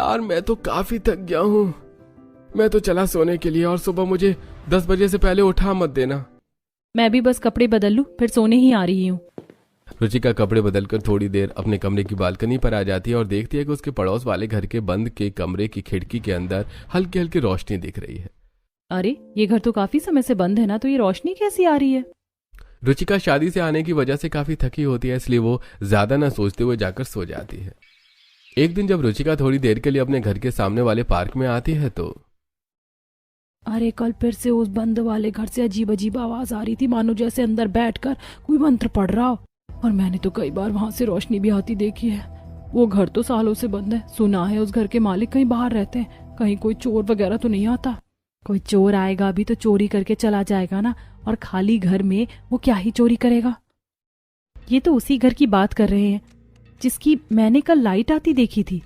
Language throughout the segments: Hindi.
यार मैं तो काफी थक गया हूँ। मैं तो चला सोने के लिए और सुबह मुझे 10 बजे से पहले उठा मत देना। मैं भी बस कपड़े बदल लूं, फिर सोने ही आ रही हूँ। रुचिका कपड़े बदलकर थोड़ी देर अपने कमरे की बालकनी पर आ जाती है और देखती है कि उसके पड़ोस वाले घर के बंद के कमरे की खिड़की के अंदर हल्की हल्की रोशनी दिख रही है। अरे ये घर तो काफी समय से बंद है ना, तो ये रोशनी कैसी आ रही है? रुचिका शादी से आने की वजह से काफी थकी होती है, इसलिए वो ज्यादा न सोचते हुए जाकर सो जाती है। एक दिन जब रुचिका थोड़ी देर के लिए अपने घर के सामने वाले पार्क में आती है तो अरे कल फिर से उस बंद वाले घर से अजीब अजीब आवाज आ रही थी, मानो जैसे अंदर बैठकर कोई मंत्र पढ़ रहा हो। और मैंने तो कई बार वहां से रोशनी भी आती देखी है। वो घर तो सालों से बंद है। सुना है उस घर के मालिक कहीं बाहर रहते हैं। कहीं कोई चोर वगैरह तो नहीं आता? कोई चोर आएगा भी तो चोरी करके चला जाएगा ना, और खाली घर में वो क्या ही चोरी करेगा। ये तो उसी घर की बात कर रहे हैं जिसकी मैंने कल लाइट आती देखी थी।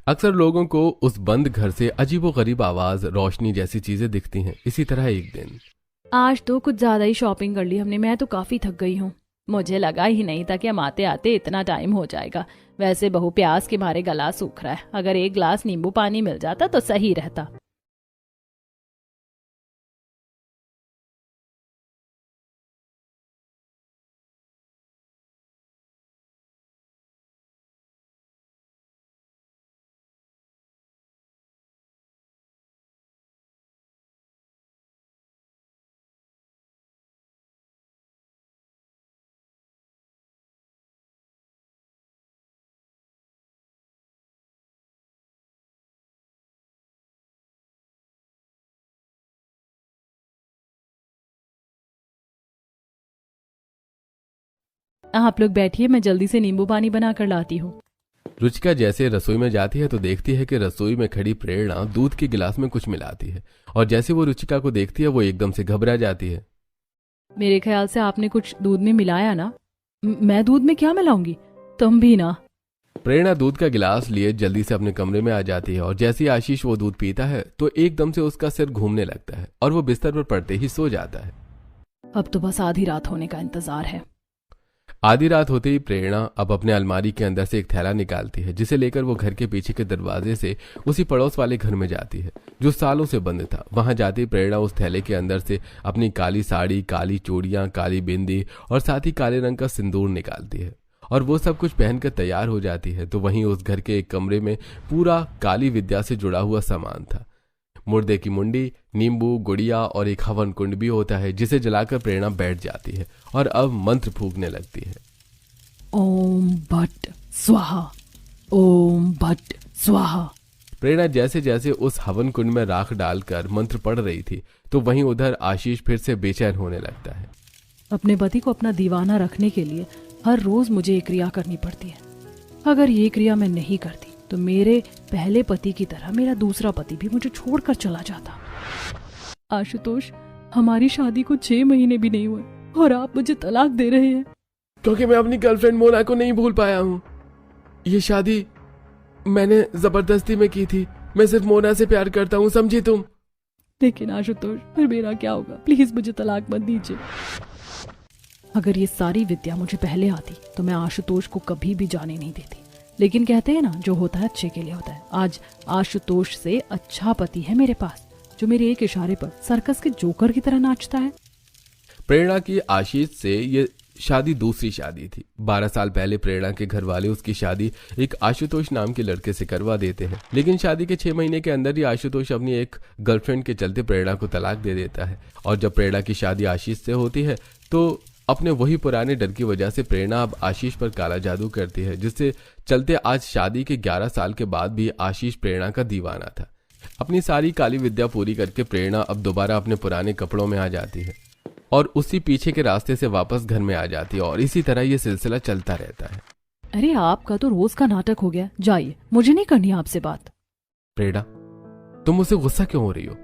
अक्सर लोगों को उस बंद घर से अजीबोगरीब आवाज, रोशनी जैसी चीजें दिखती हैं। इसी तरह एक दिन आज तो कुछ ज्यादा ही शॉपिंग कर ली हमने। मैं तो काफी थक गई हूँ। मुझे लगा ही नहीं था कि हम आते आते इतना टाइम हो जाएगा। वैसे बहू प्यास के मारे गला सूख रहा है। अगर एक ग्लास नींबू पानी मिल जाता तो सही रहता। आप लोग बैठिए, मैं जल्दी से नींबू पानी बना कर लाती हूँ। रुचिका जैसे रसोई में जाती है तो देखती है कि रसोई में खड़ी प्रेरणा दूध के गिलास में कुछ मिलाती है, और जैसे वो रुचिका को देखती है वो एकदम से घबरा जाती है। मेरे ख्याल से आपने कुछ दूध में मिलाया ना? मैं दूध में क्या मिलाऊंगी? तुम भी ना। प्रेरणा दूध का गिलास लिए जल्दी से अपने कमरे में आ जाती है, और जैसे ही आशीष वो दूध पीता है तो एकदम से उसका सिर घूमने लगता है और वो बिस्तर पर पड़ते ही सो जाता है। अब तो बस आधी रात होने का इंतजार है। आधी रात होते ही प्रेरणा अब अपने अलमारी के अंदर से एक थैला निकालती है, जिसे लेकर वो घर के पीछे के दरवाजे से उसी पड़ोस वाले घर में जाती है जो सालों से बंद था। वहां जाती प्रेरणा उस थैले के अंदर से अपनी काली साड़ी, काली चूड़ियां, काली बिंदी और साथ ही काले रंग का सिंदूर निकालती है, और वो सब कुछ पहनकर तैयार हो जाती है। तो वहीं उस घर के एक कमरे में पूरा काली विद्या से जुड़ा हुआ सामान था। मुर्दे की मुंडी, नींबू, गुड़िया और एक हवन कुंड भी होता है, जिसे जलाकर प्रेरणा बैठ जाती है और अब मंत्र फूंकने लगती है। ओम भट्ट स्वाहा, ओम भट्ट स्वाहा। प्रेरणा जैसे जैसे उस हवन कुंड में राख डालकर मंत्र पढ़ रही थी तो वहीं उधर आशीष फिर से बेचैन होने लगता है। अपने पति को अपना दीवाना रखने के लिए हर रोज मुझे ये क्रिया करनी पड़ती है। अगर ये क्रिया मैं नहीं करती तो मेरे पहले पति की तरह मेरा दूसरा पति भी मुझे छोड़कर चला जाता। आशुतोष, हमारी शादी को 6 महीने भी नहीं हुए और आप मुझे तलाक दे रहे हैं। क्योंकि मैं अपनी गर्लफ्रेंड मोना को नहीं भूल पाया हूँ। ये शादी मैंने जबरदस्ती में की थी। मैं सिर्फ मोना से प्यार करता हूँ, समझी तुम? लेकिन आशुतोष, फिर मेरा क्या होगा? प्लीज मुझे तलाक मत दीजिए। अगर ये सारी विद्या मुझे पहले आती तो मैं आशुतोष को कभी भी जाने नहीं देती। लेकिन कहते हैं ना, जो होता है अच्छे के लिए होता है। आज आशुतोष से अच्छा पति है मेरे पास, जो मेरे एक इशारे पर सर्कस के जोकर की तरह नाचता है। प्रेरणा की आशीष से ये शादी दूसरी शादी थी। 12 साल पहले प्रेरणा के घर वाले उसकी शादी एक आशुतोष नाम के लड़के से करवा देते हैं, लेकिन शादी के 6 महीने के अंदर ही आशुतोष अपनी एक गर्लफ्रेंड के चलते प्रेरणा को तलाक दे देता है। और जब प्रेरणा की शादी आशीष से होती है तो अपने वही पुराने डर की वजह से प्रेरणा अब आशीष पर काला जादू करती है, जिससे चलते आज शादी के 11 साल के बाद भी आशीष प्रेरणा का दीवाना था। अपनी सारी काली विद्या पूरी करके प्रेरणा अब दोबारा अपने पुराने कपड़ों में आ जाती है और उसी पीछे के रास्ते से वापस घर में आ जाती है, और इसी तरह ये सिलसिला चलता रहता है। अरे आपका तो रोज का नाटक हो गया। जाइए, मुझे नहीं करनी आपसे बात। प्रेरणा, तुम मुझसे गुस्सा क्यों हो रही हो?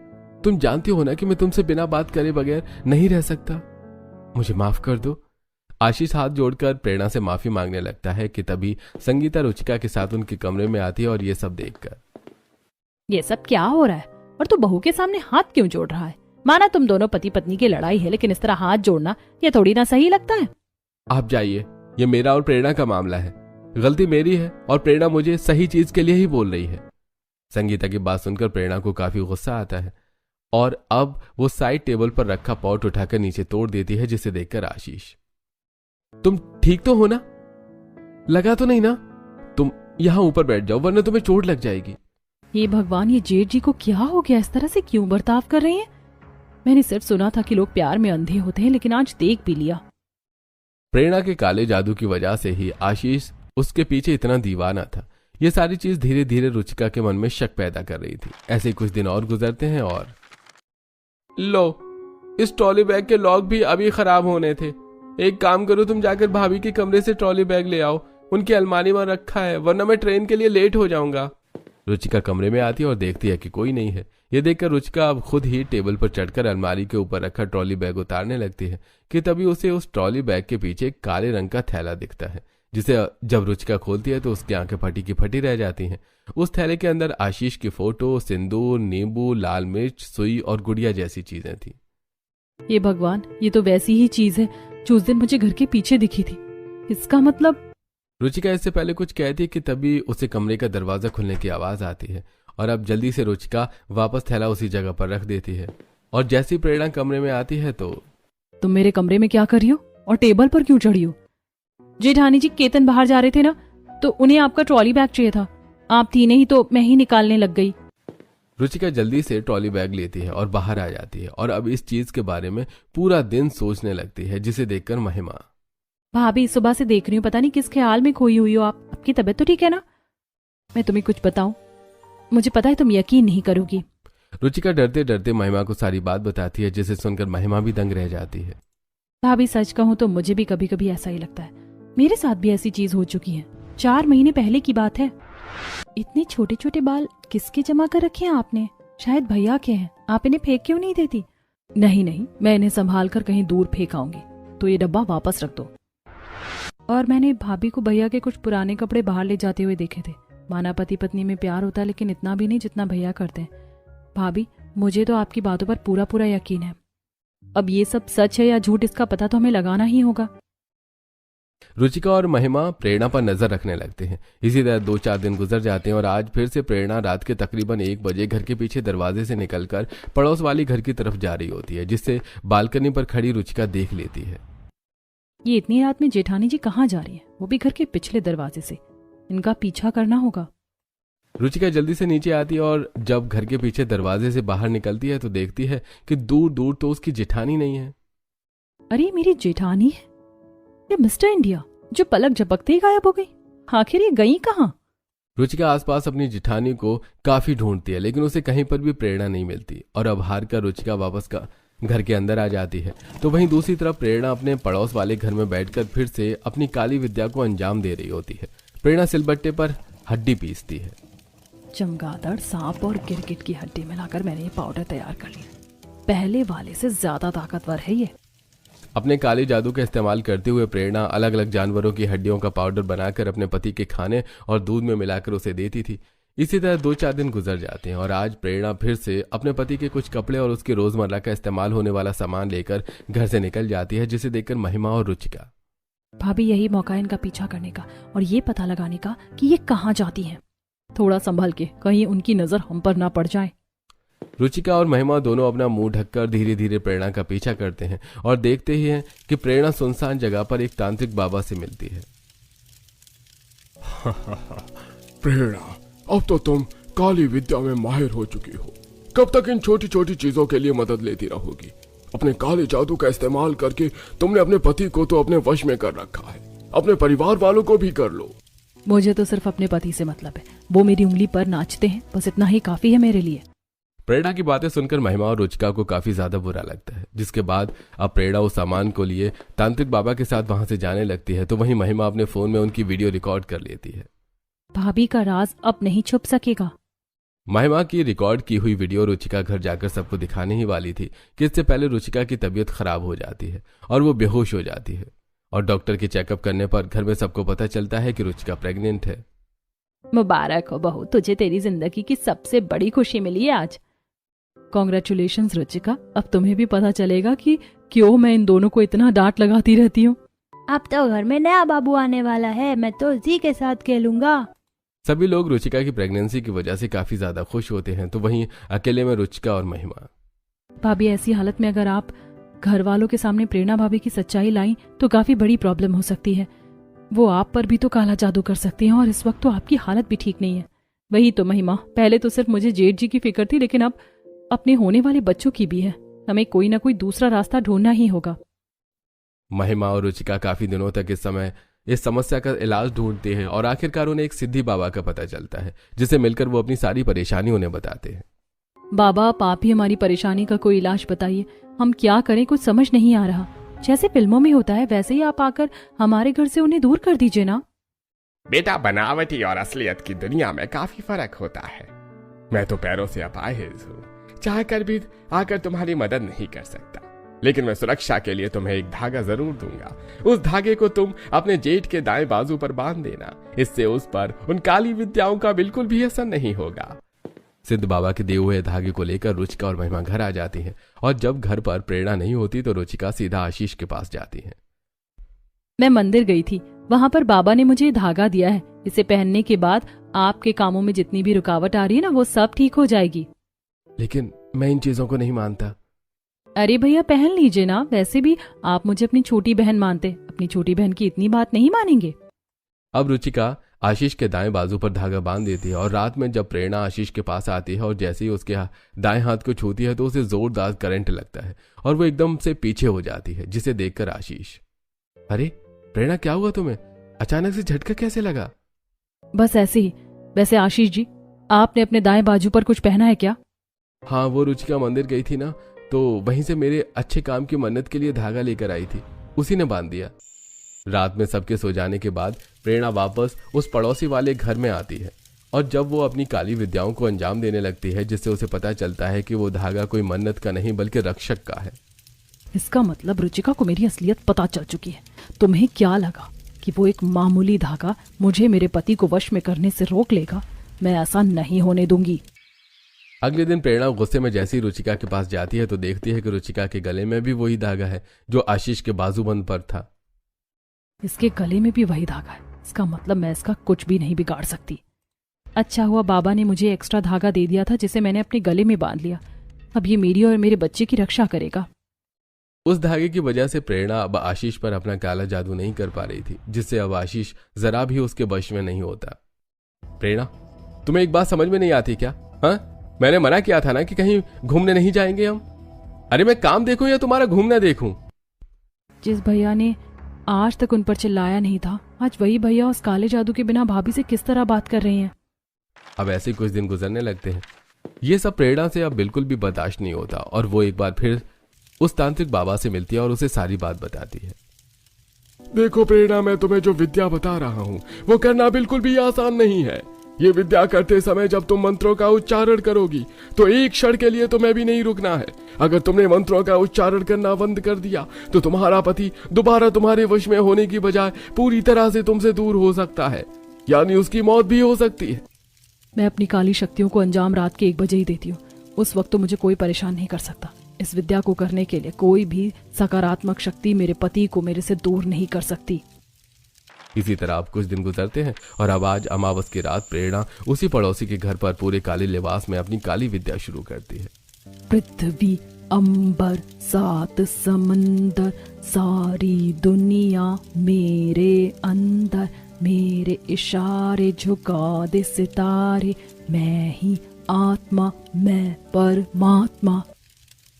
तुम जानती हो ना कि मैं तुमसे बिना बात करे बगैर नहीं रह सकता। मुझे माफ कर दो। आशीष हाथ जोड़कर प्रेरणा से माफी मांगने लगता है कि तभी संगीता रुचिका के साथ उनके कमरे में आती है, और ये सब देखकर ये सब क्या हो रहा है? और तू बहू के सामने हाथ क्यों जोड़ रहा है? माना तुम दोनों पति पत्नी की लड़ाई है, लेकिन इस तरह हाथ जोड़ना ये थोड़ी ना सही लगता है। आप जाइए, ये मेरा और प्रेरणा का मामला है। गलती मेरी है और प्रेरणा मुझे सही चीज के लिए ही बोल रही है। संगीता की बात सुनकर प्रेरणा को काफी गुस्सा आता है और अब वो साइड टेबल पर रखा पॉट उठाकर नीचे तोड़ देती है, जिसे देखकर आशीष, तुम ठीक तो हो ना? लगा तो नहीं ना? तुम यहां ऊपर बैठ जाओ वरना तुम्हें चोट लग जाएगी। ये भगवान, ये जेठ जी को क्या हो गया? इस तरह से क्यों बर्ताव कर रही हैं? मैंने सिर्फ सुना था कि लोग प्यार में अंधे होते हैं, लेकिन आज देख भी लिया। प्रेरणा के काले जादू की वजह से ही आशीष उसके पीछे इतना दीवाना था। ये सारी चीज धीरे धीरे रुचिका के मन में शक पैदा कर रही थी। ऐसे कुछ दिन और गुजरते हैं और लो, इस ट्रॉली बैग के लॉक भी अभी खराब होने थे। एक काम करो, तुम जाकर भाभी के कमरे से ट्रॉली बैग ले आओ, उनकी अलमारी में रखा है, वरना मैं ट्रेन के लिए लेट हो जाऊंगा। रुचिका कमरे में आती है और देखती है कि कोई नहीं है। ये देखकर रुचिका अब खुद ही टेबल पर चढ़कर अलमारी के ऊपर रखा ट्रॉली बैग उतारने लगती है कि तभी उसे उस ट्रॉली बैग के पीछे एक काले रंग का थैला दिखता है, जिसे जब रुचिका खोलती है तो उसकी आंखें फटी की फटी रह जाती हैं। उस थैले के अंदर आशीष की फोटो, सिंदूर, नींबू, लाल मिर्च, सुई और गुड़िया जैसी चीजें थी। ये भगवान, ये तो वैसी ही चीज है जो उस दिन मुझे घर के पीछे दिखी थी। इसका मतलब। रुचिका इससे पहले कुछ कहती कि तभी उसे कमरे का दरवाजा खुलने की आवाज आती है और अब जल्दी से रुचिका वापस थैला उसी जगह पर रख देती है। और जैसी प्रेरणा कमरे में आती है तो तुम मेरे कमरे में क्या कर रही हो और टेबल पर क्यों चढ़ी हो? जेठानी जी, केतन बाहर जा रहे थे ना, तो उन्हें आपका ट्रॉली बैग चाहिए था। आप थी नहीं तो मैं ही निकालने लग गई। रुचिका जल्दी से ट्रॉली बैग लेती है और बाहर आ जाती है और अब इस चीज के बारे में पूरा दिन सोचने लगती है, जिसे देखकर महिमा, भाभी सुबह से देख रही हूँ, पता नहीं किस ख्याल में खोई हुई हो आप। आपकी तबीयत तो ठीक है ना? मैं तुम्हें कुछ बताऊं? मुझे पता है तुम यकीन नहीं करोगी। रुचिका डरते डरते महिमा को सारी बात बताती है, जिसे सुनकर महिमा भी दंग रह जाती है। भाभी सच कहूँ तो मुझे भी कभी कभी ऐसा ही लगता है। मेरे साथ भी ऐसी चीज हो चुकी है। 4 महीने पहले की बात है। इतने छोटे छोटे बाल किसके जमा कर रखे हैं आपने? शायद भैया के हैं। आप इन्हें फेंक क्यों नहीं देती? नहीं, मैं इन्हें संभाल कर कहीं दूर फेंक आऊंगी, तो ये डब्बा वापस रख दो। और मैंने भाभी को भैया के कुछ पुराने कपड़े बाहर ले जाते हुए देखे थे। माना पति पत्नी में प्यार होता है, लेकिन इतना भी नहीं जितना भैया करते हैं। भाभी, मुझे तो आपकी बातों पर पूरा पूरा यकीन है। अब ये सब सच है या झूठ, इसका पता तो हमें लगाना ही होगा। रुचिका और महिमा प्रेरणा पर नजर रखने लगते हैं। इसी तरह 2-4 दिन गुजर जाते हैं और आज फिर से प्रेरणा रात के तकरीबन 1 बजे घर के पीछे दरवाजे से निकलकर पड़ोस वाली घर की तरफ जा रही होती है, जिससे बालकनी पर खड़ी रुचिका देख लेती है। ये इतनी रात में जेठानी जी कहाँ जा रही है, वो भी घर के पिछले दरवाजे से? इनका पीछा करना होगा। रुचिका जल्दी से नीचे आती है और जब घर के पीछे दरवाजे से बाहर निकलती है तो देखती है कि दूर दूर तो उसकी जेठानी नहीं है। अरे मेरी जेठानी है, ये मिस्टर इंडिया जो पलक झपकते ही गायब हो गई। आखिर ये गई कहाँ? रुचिका आसपास अपनी जेठानी को काफी ढूंढती है, लेकिन उसे कहीं पर भी प्रेरणा नहीं मिलती और अब हार कर रुचिका वापस घर के अंदर आ जाती है। तो वहीं दूसरी तरफ प्रेरणा अपने पड़ोस वाले घर में बैठकर फिर से अपनी काली विद्या को अंजाम दे रही होती है। प्रेरणा सिलबट्टे पर हड्डी पीसती है। चमगादड़, सांप और गिरगिट की हड्डी मिलाकर मैंने ये पाउडर तैयार कर लिया। पहले वाले से ज्यादा ताकतवर है ये। अपने काले जादू का इस्तेमाल करते हुए प्रेरणा अलग अलग जानवरों की हड्डियों का पाउडर बनाकर अपने पति के खाने और दूध में मिलाकर उसे देती थी। इसी तरह 2-4 दिन गुजर जाते हैं और आज प्रेरणा फिर से अपने पति के कुछ कपड़े और उसके रोजमर्रा का इस्तेमाल होने वाला सामान लेकर घर से निकल जाती है, जिसे देखकर महिमा और रुचिका, भाभी यही मौका है इनका पीछा करने का और ये पता लगाने का कि ये कहाँ जाती हैं। थोड़ा संभल के, कहीं उनकी नजर हम पर ना पड़ जाए। रुचिका और महिमा दोनों अपना मुंह ढककर धीरे धीरे प्रेरणा का पीछा करते हैं और देखते ही हैं कि प्रेरणा सुनसान जगह पर एक तांत्रिक बाबा से मिलती है। प्रेरणा, अब तो तुम काली विद्या में माहिर हो चुकी हो। कब तक इन छोटी छोटी चीजों के लिए मदद लेती रहोगी? अपने काले जादू का इस्तेमाल करके तुमने अपने पति को तो अपने वश में कर रखा है, अपने परिवार वालों को भी कर लो। मुझे तो सिर्फ अपने पति से मतलब है। वो मेरी उंगली पर नाचते हैं, बस इतना ही काफी है मेरे लिए। प्रेरणा की बातें सुनकर महिमा और रुचिका को काफी ज्यादा बुरा लगता है, जिसके बाद अब प्रेरणा उस सामान को लिए तांत्रिक बाबा के साथ वहां से जाने लगती है। तो वहीं महिमा अपने फोन में उनकी वीडियो रिकॉर्ड कर लेती है। भाभी का राज अब नहीं छुप सकेगा। महिमा की रिकॉर्ड की हुई वीडियो रुचिका घर जाकर सबको दिखाने ही वाली थी कि इससे पहले रुचिका की तबीयत खराब हो जाती है और वो बेहोश हो जाती है और डॉक्टर के चेकअप करने पर घर में सबको पता चलता है कि रुचिका प्रेग्नेंट है। मुबारक हो बहू, तुझे तेरी जिंदगी की सबसे बड़ी खुशी मिली है आज। कॉन्ग्रेचुलेशंस रुचिका, अब तुम्हें भी पता चलेगा कि क्यों मैं इन दोनों को इतना डांट लगाती रहती हूँ। अब तो घर में नया बाबू आने वाला है, मैं तो उसी के साथ खेलूंगा। सभी लोग रुचिका की प्रेगनेंसी की वजह से काफी ज्यादा खुश होते हैं, तो वहीं अकेले में रुचिका और महिमा। भाभी, ऐसी हालत में अगर आप घर वालों के सामने प्रेरणा भाभी की सच्चाई लाई तो काफी बड़ी प्रॉब्लम हो सकती है। वो आप पर भी तो काला जादू कर सकती हैं और इस वक्त तो आपकी हालत भी ठीक नहीं है। वही तो महिमा, पहले तो सिर्फ मुझे जेठ जी की फिक्र थी, लेकिन अब अपने होने वाले बच्चों की भी है। हमें कोई ना कोई दूसरा रास्ता ढूंढना ही होगा। महिमा और रुचिका काफी दिनों तक इस समस्या का इलाज ढूंढते हैं और आखिरकार उन्हें एक सिद्धि बाबा का पता चलता है, जिसे मिलकर वो अपनी सारी परेशानी उन्हें बताते हैं। बाबा, आप ही हमारी परेशानी का कोई इलाज बताइए। हम क्या करें, कुछ समझ नहीं आ रहा। जैसे फिल्मों में होता है वैसे ही आप आकर हमारे घर से उन्हें दूर कर दीजिए ना। बेटा, बनावटी और असलियत की दुनिया में काफी फर्क होता है। मैं तो पैरों से अपाहिज हूँ, चाह कर भी आकर तुम्हारी मदद नहीं कर सकता, लेकिन मैं सुरक्षा के लिए तुम्हें एक धागा जरूर दूंगा। उस धागे को तुम अपने जेठ के दाएं बाजू पर बांध देना, इससे उस पर उन काली विद्याओं का बिल्कुल भी असर नहीं होगा। सिद्ध बाबा के दिए हुए धागे को लेकर रुचिका और महिमा घर आ जाती हैं, और जब घर पर प्रेरणा नहीं होती तो रुचिका सीधा आशीष के पास जाती है। मैं मंदिर गई थी, वहां पर बाबा ने मुझे धागा दिया है। इसे पहनने के बाद आपके कामों में जितनी भी रुकावट आ रही है ना, वो सब ठीक हो जाएगी। लेकिन मैं इन चीजों को नहीं मानता। अरे भैया, पहन लीजिए ना। वैसे भी आप मुझे अपनी छोटी बहन मानते, अपनी छोटी बहन की इतनी बात नहीं मानेंगे। अब रुचिका आशीष के दाएं बाजू पर धागा बांध देती है, और रात में जब प्रेरणा आशीष के पास आती है और जैसे ही उसके दाएं हाथ को छूती है तो उसे जोरदार करंट लगता है और वो एकदम से पीछे हो जाती है, जिसे देखकर आशीष, अरे प्रेरणा, क्या हुआ तुम्हें? अचानक से झटका कैसे लगा? बस ऐसे ही। वैसे आशीष जी, आपने अपने दाएं बाजू पर कुछ पहना है क्या? हाँ, वो रुचिका मंदिर गई थी ना, तो वहीं से मेरे अच्छे काम की मन्नत के लिए धागा लेकर आई थी, उसी ने बांध दिया। रात में सबके सो जाने के बाद प्रेरणा वापस उस पड़ोसी वाले घर में आती है, और जब वो अपनी काली विद्याओं को अंजाम देने लगती है, जिससे उसे पता चलता है कि वो धागा कोई मन्नत का नहीं बल्कि रक्षक का है। इसका मतलब रुचिका को मेरी असलियत पता चल चुकी है। तुम्हें क्या लगा कि वो एक मामूली धागा मुझे मेरे पति को वश में करने से रोक लेगा? मैं ऐसा नहीं होने दूंगी। अगले दिन प्रेरणा गुस्से में जैसी रुचिका के पास जाती है तो देखती है कि रुचिका के गले में भी वही धागा है जो आशीष के बाजूबंद पर था। इसके गले में भी वही धागा है, इसका मतलब मैं इसका कुछ भी नहीं बिगाड़ सकती। अच्छा हुआ बाबा ने मुझे एक्स्ट्रा धागा दे दिया था, जिसे मैंने अपने गले में बांध लिया। अब ये मेरी और मेरे बच्चे की रक्षा करेगा। उस धागे की वजह से प्रेरणा अब आशीष पर अपना काला जादू नहीं कर पा रही थी, जिससे अब आशीष जरा भी उसके वश में नहीं होता। प्रेरणा, तुम्हें एक बात समझ में नहीं आती क्या? हाँ, मैंने मना किया था ना कि कहीं घूमने नहीं जाएंगे हम। अरे मैं काम देखूं या तुम्हारा घूमना देखूं? जिस भैया ने आज तक उन पर चिल्लाया नहीं था, आज वही भैया उस काले जादू के बिना भाभी से किस तरह बात कर रहे हैं। अब ऐसे कुछ दिन गुजरने लगते हैं। ये सब प्रेरणा से अब बिल्कुल भी बर्दाश्त नहीं होता, और वो एक बार फिर उस तांत्रिक बाबा से मिलती है और उसे सारी बात बताती है। देखो प्रेरणा, मैं तुम्हें जो विद्या बता रहा हूँ वो करना बिल्कुल भी आसान नहीं है। ये विद्या करते समय जब तुम मंत्रों का उच्चारण करोगी तो एक क्षण के लिए तुम्हें भी नहीं रुकना है। अगर तुमने मंत्रों का उच्चारण करना बंद कर दिया तो तुम्हारा पति दोबारा तुम्हारे वश में होने की बजाय पूरी तरह से तुमसे दूर हो सकता है, यानी उसकी मौत भी हो सकती है। मैं अपनी काली शक्तियों को अंजाम रात के 1 बजे ही देती हूँ। उस वक्त तो मुझे कोई परेशान नहीं कर सकता। इस विद्या को करने के लिए कोई भी सकारात्मक शक्ति मेरे पति को मेरे से दूर नहीं कर सकती। इसी तरह अब कुछ दिन गुजरते हैं, और अब आज अमावस की रात प्रेरणा उसी पड़ोसी के घर पर पूरे काले लिबास में अपनी काली विद्या शुरू करती है। पृथ्वी, अंबर, 7 समंदर, सारी दुनिया मेरे अंदर, मेरे इशारे झुका दे सितारे, मैं ही आत्मा, मैं परमात्मा।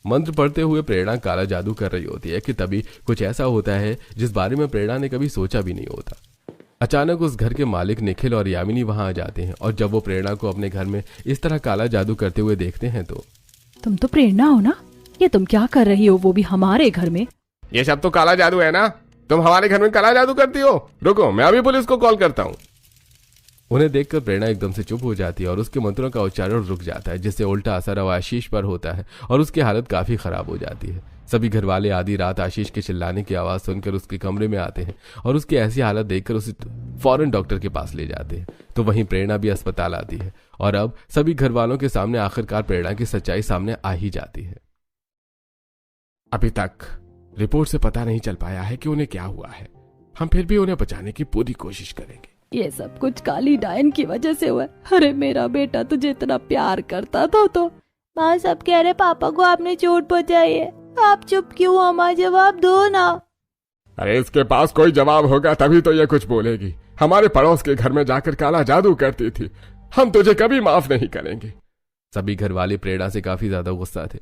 मंत्र पढ़ते हुए प्रेरणा काला जादू कर रही होती है कि तभी कुछ ऐसा होता है जिस बारे में प्रेरणा ने कभी सोचा भी नहीं होता। अचानक उस घर के मालिक निखिल और यामिनी वहां आ जाते हैं, और जब वो प्रेरणा को अपने घर में इस तरह काला जादू करते हुए देखते हैं तो, तुम तो प्रेरणा हो ना? ये तुम क्या कर रही हो, वो भी हमारे घर में? ये सब तो काला जादू है ना? तुम हमारे घर में काला जादू करती हो? रुको, मैं अभी पुलिस को कॉल करता हूँ। उन्हें देखकर प्रेरणा एकदम से चुप हो जाती है और उसके मंत्रों का उच्चारण रुक जाता है, जिससे उल्टा असर अब आशीष पर होता है और उसकी हालत काफी खराब हो जाती है। सभी घर वाले आधी रात आशीष के चिल्लाने की आवाज सुनकर उसके कमरे में आते हैं और उसकी ऐसी हालत देखकर उसे फौरन डॉक्टर के पास ले जाते हैं। तो वहीं प्रेरणा भी अस्पताल आती है, और अब सभी घर वालों के सामने आखिरकार प्रेरणा की सच्चाई सामने आ ही जाती है। अभी तक रिपोर्ट से पता नहीं चल पाया है कि उन्हें क्या हुआ है। हम फिर भी उन्हें बचाने की पूरी कोशिश करेंगे। ये सब कुछ काली डायन की वजह से हुआ है। अरे मेरा बेटा तुझे इतना प्यार करता था तो। माँ सब कह रहे पापा को आपने चोट पहुंचाई है, आप चुप क्यों हो माँ, जवाब दो ना। अरे इसके पास कोई जवाब होगा तभी तो ये कुछ बोलेगी। हमारे पड़ोस के घर में जाकर काला जादू करती थी, हम तुझे कभी माफ नहीं करेंगे। सभी घर वाले प्रेरणा से काफी ज्यादा गुस्सा थे।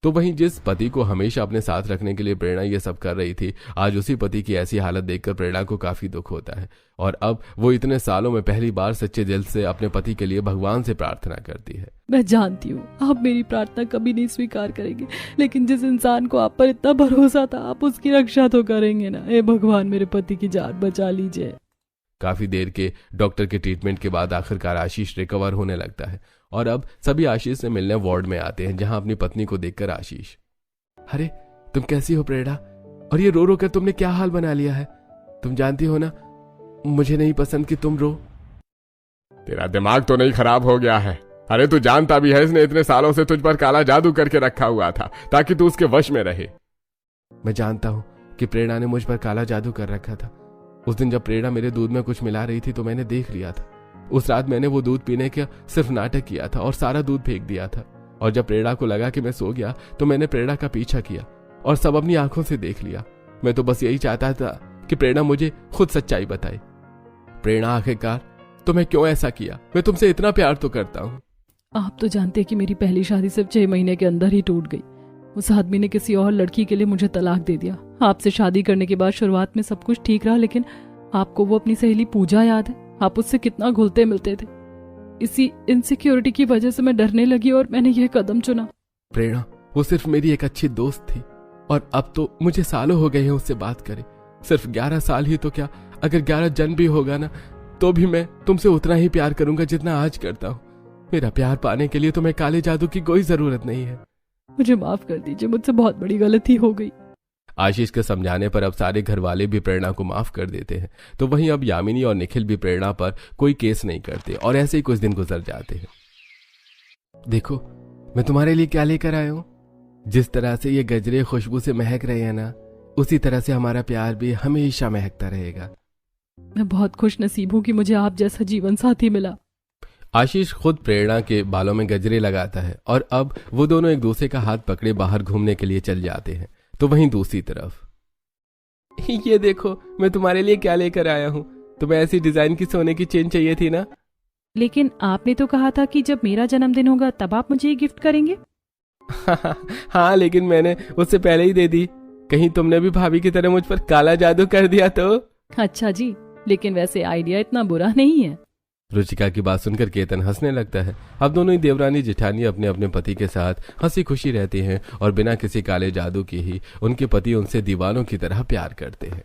तो वहीं जिस पति को हमेशा अपने साथ रखने के लिए प्रेरणा ये सब कर रही थी, आज उसी पति की ऐसी हालत देखकर प्रेरणा को काफी दुख होता है और अब वो इतने सालों में पहली बार सच्चे दिल से अपने पति के लिए भगवान से प्रार्थना करती है। मैं जानती हूँ आप मेरी प्रार्थना कभी नहीं स्वीकार करेंगे, लेकिन जिस इंसान को आप पर इतना भरोसा था आप उसकी रक्षा तो करेंगे ना। हे भगवान मेरे पति की जान बचा लीजिए। काफी देर के डॉक्टर के ट्रीटमेंट के बाद आखिरकार आशीष रिकवर होने लगता है और अब सभी आशीष से मिलने वार्ड में आते हैं, जहां अपनी पत्नी को देखकर आशीष, अरे तुम कैसी हो प्रेरणा, और ये रो रो कर तुमने क्या हाल बना लिया है। तुम जानती हो ना मुझे नहीं पसंद कि तुम रो। तेरा दिमाग तो नहीं खराब हो गया है? अरे तू जानता भी है इसने इतने सालों से तुझ पर काला जादू करके रखा हुआ था ताकि तू उसके वश में रहे। मैं जानता हूं कि प्रेरणा ने मुझ पर काला जादू कर रखा था। उस दिन जब प्रेरणा मेरे दूध में कुछ मिला रही थी तो मैंने देख लिया था। उस रात मैंने वो दूध पीने का सिर्फ नाटक किया था और सारा दूध फेंक दिया था, और जब प्रेरणा को लगा कि मैं सो गया तो मैंने प्रेरणा का पीछा किया और सब अपनी आंखों से देख लिया। मैं तो बस यही चाहता था कि प्रेरणा मुझे खुद सच्चाई बताए। प्रेरणा आखिरकार तुम्हें क्यों ऐसा किया? मैं तुमसे इतना प्यार तो करता हूँ। आप तो जानते हैं कि मेरी पहली शादी सिर्फ 6 महीने के अंदर ही टूट गई। उस आदमी ने किसी और लड़की के लिए मुझे तलाक दे दिया। आपसे शादी करने के बाद शुरुआत में सब कुछ ठीक रहा, लेकिन आपको वो अपनी सहेली पूजा याद है? आप उससे कितना घुलते मिलते थे। इसी इनसिक्योरिटी की वजह से मैं डरने लगी और मैंने ये कदम चुना। प्रेरणा वो सिर्फ मेरी एक अच्छी दोस्त थी और अब तो मुझे सालों हो गए हैं उससे बात करे। सिर्फ 11 साल ही तो क्या, अगर 11 जन्म भी होगा ना तो भी मैं तुमसे उतना ही प्यार करूंगा जितना आज करता हूँ। मेरा प्यार पाने के लिए तुम्हें काले जादू की कोई जरूरत नहीं है। मुझे माफ कर दीजिए, मुझसे बहुत बड़ी गलती हो गई। आशीष के समझाने पर अब सारे घर वाले भी प्रेरणा को माफ कर देते हैं। तो वहीं अब यामिनी और निखिल भी प्रेरणा पर कोई केस नहीं करते और ऐसे ही कुछ दिन गुजर जाते हैं। देखो मैं तुम्हारे लिए क्या लेकर आया हूं। जिस तरह से ये गजरे खुशबू से महक रहे हैं ना, उसी तरह से हमारा प्यार भी हमेशा महकता रहेगा। मैं बहुत खुश नसीब हूँ कि मुझे आप जैसा जीवन साथी मिला। आशीष खुद प्रेरणा के बालों में गजरे लगाता है और अब वो दोनों एक दूसरे का हाथ पकड़े बाहर घूमने के लिए चल जाते हैं। तो वहीं दूसरी तरफ ये देखो मैं तुम्हारे लिए क्या लेकर आया हूँ। तुम्हें ऐसी डिजाइन की सोने की चेन चाहिए थी ना? लेकिन आपने तो कहा था कि जब मेरा जन्मदिन होगा तब आप मुझे ये गिफ्ट करेंगे। हाँ लेकिन मैंने उससे पहले ही दे दी। कहीं तुमने भी भाभी की तरह मुझ पर काला जादू कर दिया तो? अच्छा जी, लेकिन वैसे आइडिया इतना बुरा नहीं है। रुचिका की बात सुनकर केतन हंसने लगता है। अब दोनों ही देवरानी जेठानी अपने अपने पति के साथ हंसी खुशी रहती हैं और बिना किसी काले जादू के ही उनके पति उनसे दीवानों की तरह प्यार करते हैं।